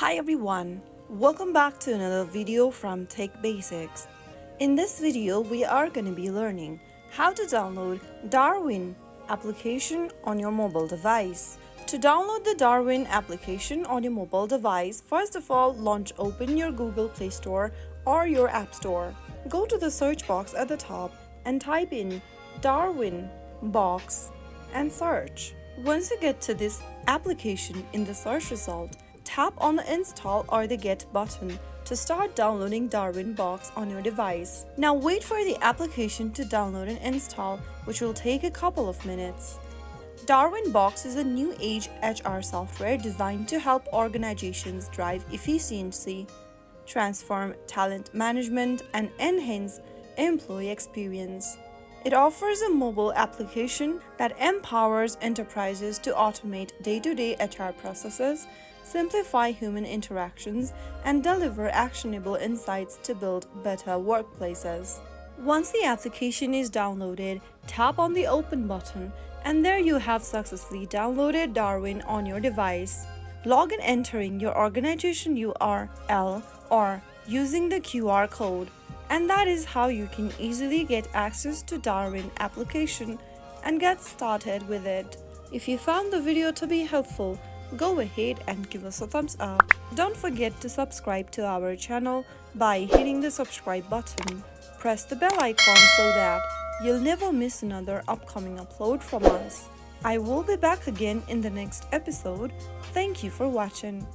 Hi everyone, welcome back to another video from Tech Basics. In this video, we are going to be learning how to download Darwin application on your mobile device. To download the Darwin application on your mobile device, first of all, open your Google Play Store or your App Store. Go to the search box at the top and type in Darwin box and search. Once you get to this application in the search result, tap on the install or the get button to start downloading Darwin box on your device. Now wait for the application to download and install, which will take a couple of minutes. Darwin box is a new age HR software designed to help organizations drive efficiency, transform talent management, and enhance employee experience. It offers a mobile application that empowers enterprises to automate day-to-day HR processes, simplify human interactions, and deliver actionable insights to build better workplaces. Once the application is downloaded, tap on the Open button, and there you have successfully downloaded Darwin on your device. Log in entering your organization URL or using the QR code. And that is how you can easily get access to Darwin application and get started with it. If you found the video to be helpful, go ahead and give us a thumbs up. Don't forget to subscribe to our channel by hitting the subscribe button. Press the bell icon so that you'll never miss another upcoming upload from us. I will be back again in the next episode. Thank you for watching.